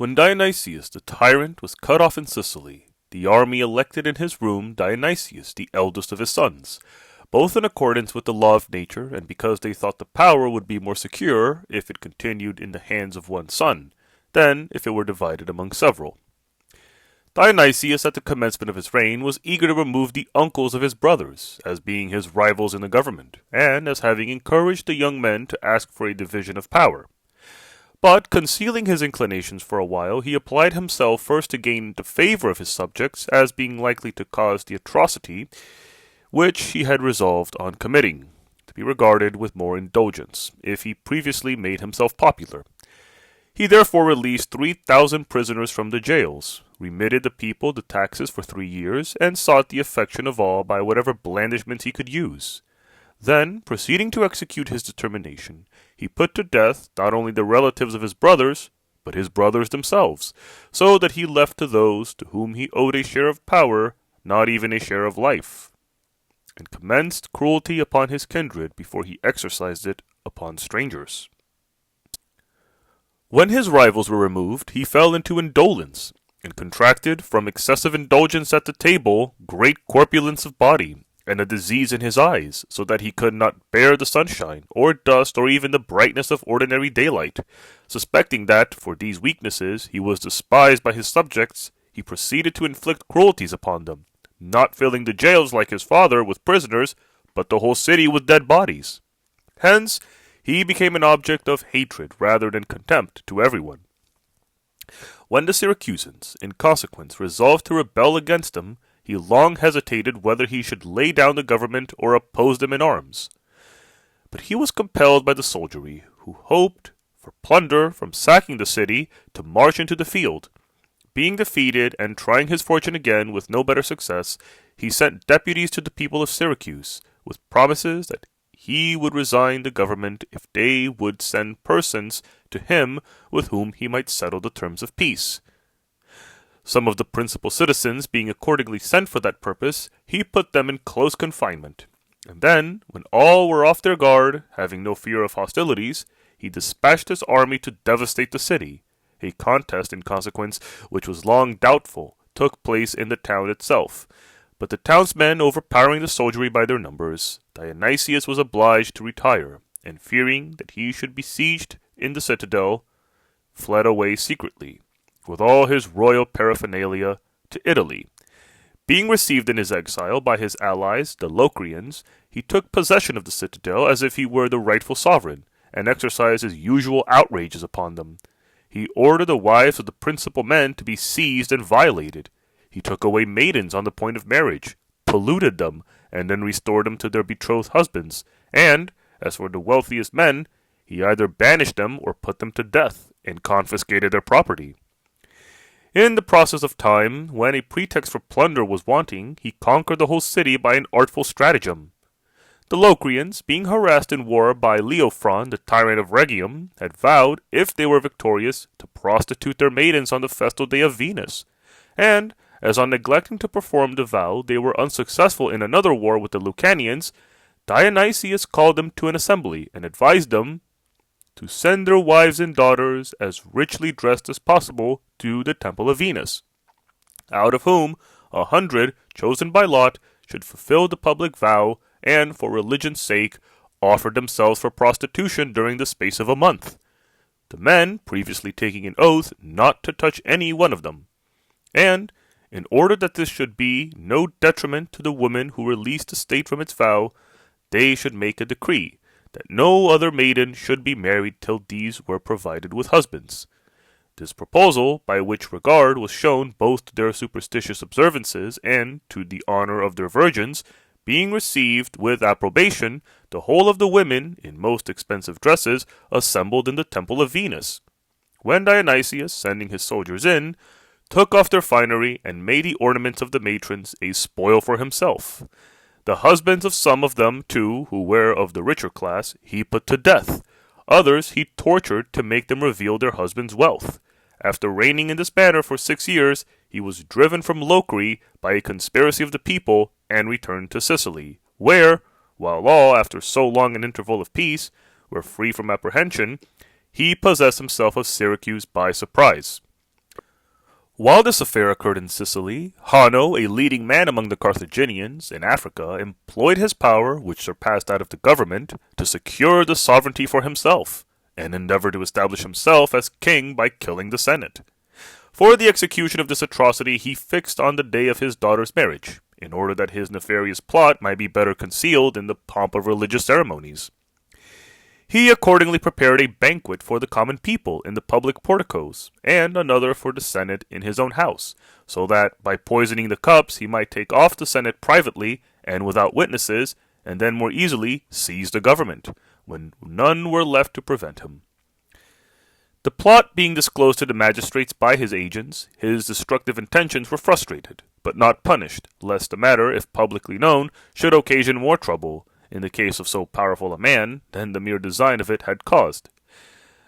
When Dionysius the tyrant was cut off in Sicily, the army elected in his room Dionysius, the eldest of his sons, both in accordance with the law of nature and because they thought the power would be more secure if it continued in the hands of one son than if it were divided among several. Dionysius at the commencement of his reign was eager to remove the uncles of his brothers, as being his rivals in the government, and as having encouraged the young men to ask for a division of power. But, concealing his inclinations for a while, he applied himself first to gain the favor of his subjects as being likely to cause the atrocity which he had resolved on committing, to be regarded with more indulgence, if he previously made himself popular. He therefore released 3,000 prisoners from the jails, remitted the people the taxes for 3 years, and sought the affection of all by whatever blandishments he could use. Then, proceeding to execute his determination, he put to death not only the relatives of his brothers, but his brothers themselves, so that he left to those to whom he owed a share of power not even a share of life, and commenced cruelty upon his kindred before he exercised it upon strangers. When his rivals were removed, he fell into indolence, and contracted, from excessive indulgence at the table, great corpulence of body, and a disease in his eyes, so that he could not bear the sunshine, or dust, or even the brightness of ordinary daylight. Suspecting that, for these weaknesses, he was despised by his subjects, he proceeded to inflict cruelties upon them, not filling the jails like his father with prisoners, but the whole city with dead bodies. Hence, he became an object of hatred rather than contempt to everyone. When the Syracusans, in consequence, resolved to rebel against him, he long hesitated whether he should lay down the government or oppose them in arms. But he was compelled by the soldiery, who hoped for plunder from sacking the city, to march into the field. Being defeated, and trying his fortune again with no better success, he sent deputies to the people of Syracuse, with promises that he would resign the government if they would send persons to him with whom he might settle the terms of peace. Some of the principal citizens being accordingly sent for that purpose, he put them in close confinement. And then, when all were off their guard, having no fear of hostilities, he dispatched his army to devastate the city. A contest, in consequence, which was long doubtful, took place in the town itself. But the townsmen overpowering the soldiery by their numbers, Dionysius was obliged to retire, and fearing that he should be besieged in the citadel, fled away secretly, with all his royal paraphernalia, to Italy. Being received in his exile by his allies, the Locrians, he took possession of the citadel as if he were the rightful sovereign, and exercised his usual outrages upon them. He ordered the wives of the principal men to be seized and violated. He took away maidens on the point of marriage, polluted them, and then restored them to their betrothed husbands, and, as for the wealthiest men, he either banished them or put them to death, and confiscated their property. In the process of time, when a pretext for plunder was wanting, he conquered the whole city by an artful stratagem. The Locrians, being harassed in war by Leophron, the tyrant of Rhegium, had vowed, if they were victorious, to prostitute their maidens on the festal day of Venus, and, as on neglecting to perform the vow they were unsuccessful in another war with the Lucanians, Dionysius called them to an assembly, and advised them to send their wives and daughters as richly dressed as possible to the temple of Venus, out of whom 100, chosen by lot, should fulfill the public vow, and for religion's sake offer themselves for prostitution during the space of a month, the men previously taking an oath not to touch any one of them. And, in order that this should be no detriment to the woman who released the state from its vow, they should make a decree that no other maiden should be married till these were provided with husbands. This proposal, by which regard was shown both to their superstitious observances and to the honor of their virgins, being received with approbation, the whole of the women, in most expensive dresses, assembled in the temple of Venus. When Dionysius, sending his soldiers in, took off their finery, and made the ornaments of the matrons a spoil for himself. The husbands of some of them, too, who were of the richer class, he put to death. Others he tortured to make them reveal their husbands' wealth. After reigning in this manner for 6 years, he was driven from Locris by a conspiracy of the people, and returned to Sicily, where, while all, after so long an interval of peace, were free from apprehension, he possessed himself of Syracuse by surprise. While this affair occurred in Sicily, Hanno, a leading man among the Carthaginians in Africa, employed his power, which surpassed that of the government, to secure the sovereignty for himself, and endeavored to establish himself as king by killing the Senate. For the execution of this atrocity he fixed on the day of his daughter's marriage, in order that his nefarious plot might be better concealed in the pomp of religious ceremonies. He accordingly prepared a banquet for the common people in the public porticos, and another for the Senate in his own house, so that, by poisoning the cups, he might take off the Senate privately and without witnesses, and then more easily seize the government, when none were left to prevent him. The plot being disclosed to the magistrates by his agents, his destructive intentions were frustrated, but not punished, lest the matter, if publicly known, should occasion more trouble, in the case of so powerful a man, than the mere design of it had caused.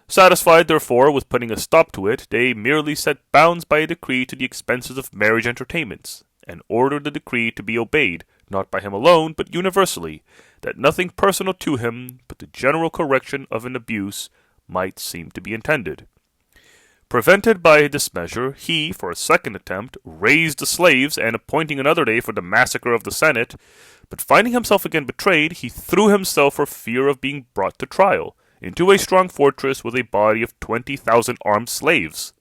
Satisfied, therefore, with putting a stop to it, they merely set bounds by a decree to the expenses of marriage entertainments, and ordered the decree to be obeyed, not by him alone, but universally, that nothing personal to him, but the general correction of an abuse, might seem to be intended. Prevented by this measure, he, for a second attempt, raised the slaves, and appointing another day for the massacre of the Senate, but finding himself again betrayed, he threw himself for fear of being brought to trial, into a strong fortress with a body of 20,000 armed slaves.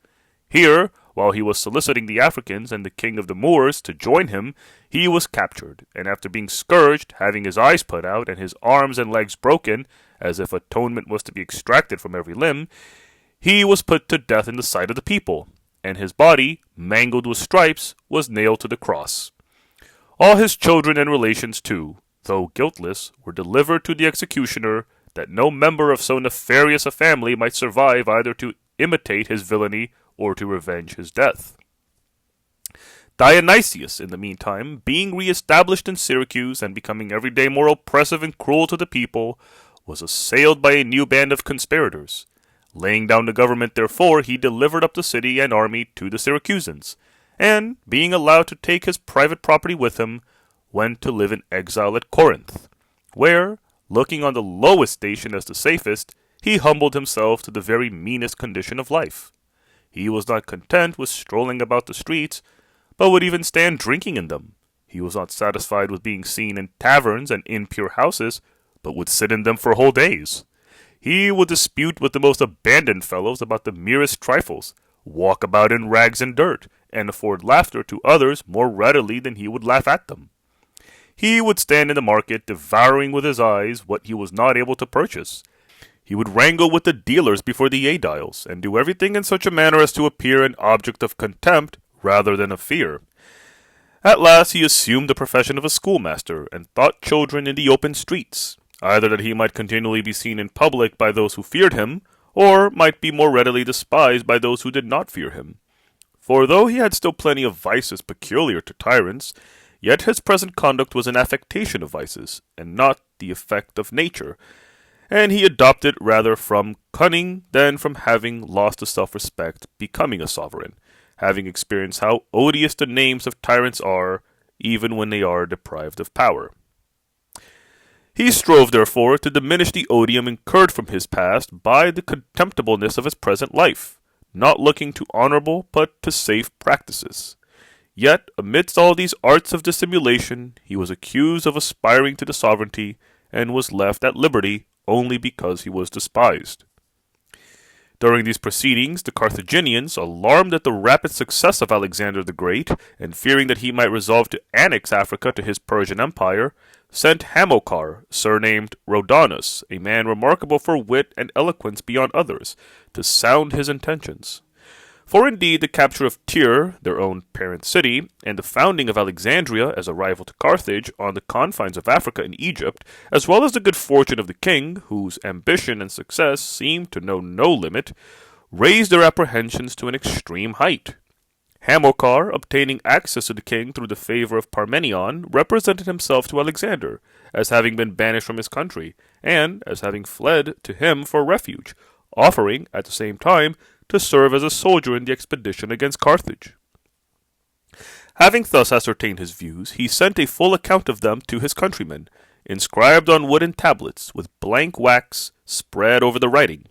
Here, while he was soliciting the Africans and the king of the Moors to join him, he was captured, and after being scourged, having his eyes put out, and his arms and legs broken, as if atonement was to be extracted from every limb, he was put to death in the sight of the people, and his body, mangled with stripes, was nailed to the cross. All his children and relations, too, though guiltless, were delivered to the executioner, that no member of so nefarious a family might survive either to imitate his villainy or to revenge his death. Dionysius, in the meantime, being re-established in Syracuse and becoming every day more oppressive and cruel to the people, was assailed by a new band of conspirators. Laying down the government, therefore, he delivered up the city and army to the Syracusans, and, being allowed to take his private property with him, went to live in exile at Corinth, where, looking on the lowest station as the safest, he humbled himself to the very meanest condition of life. He was not content with strolling about the streets, but would even stand drinking in them. He was not satisfied with being seen in taverns and impure houses, but would sit in them for whole days. He would dispute with the most abandoned fellows about the merest trifles, walk about in rags and dirt, and afford laughter to others more readily than he would laugh at them. He would stand in the market, devouring with his eyes what he was not able to purchase. He would wrangle with the dealers before the aediles, and do everything in such a manner as to appear an object of contempt rather than of fear. At last he assumed the profession of a schoolmaster, and taught children in the open streets, either that he might continually be seen in public by those who feared him, or might be more readily despised by those who did not fear him. For though he had still plenty of vices peculiar to tyrants, yet his present conduct was an affectation of vices, and not the effect of nature, and he adopted rather from cunning than from having lost the self-respect becoming a sovereign, having experienced how odious the names of tyrants are, even when they are deprived of power. He strove, therefore, to diminish the odium incurred from his past by the contemptibleness of his present life, not looking to honorable but to safe practices. Yet, amidst all these arts of dissimulation, he was accused of aspiring to the sovereignty, and was left at liberty only because he was despised. During these proceedings, the Carthaginians, alarmed at the rapid success of Alexander the Great, and fearing that he might resolve to annex Africa to his Persian Empire, sent Hamilcar, surnamed Rhodanus, a man remarkable for wit and eloquence beyond others, to sound his intentions. For indeed the capture of Tyre, their own parent city, and the founding of Alexandria as a rival to Carthage on the confines of Africa and Egypt, as well as the good fortune of the king, whose ambition and success seemed to know no limit, raised their apprehensions to an extreme height. Hamilcar, obtaining access to the king through the favor of Parmenion, represented himself to Alexander, as having been banished from his country, and as having fled to him for refuge, offering, at the same time, to serve as a soldier in the expedition against Carthage. Having thus ascertained his views, he sent a full account of them to his countrymen, inscribed on wooden tablets, with blank wax spread over the writing.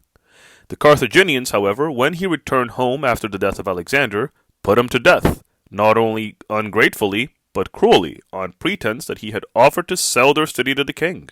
The Carthaginians, however, when he returned home after the death of Alexander, put him to death, not only ungratefully, but cruelly, on pretense that he had offered to sell their city to the king.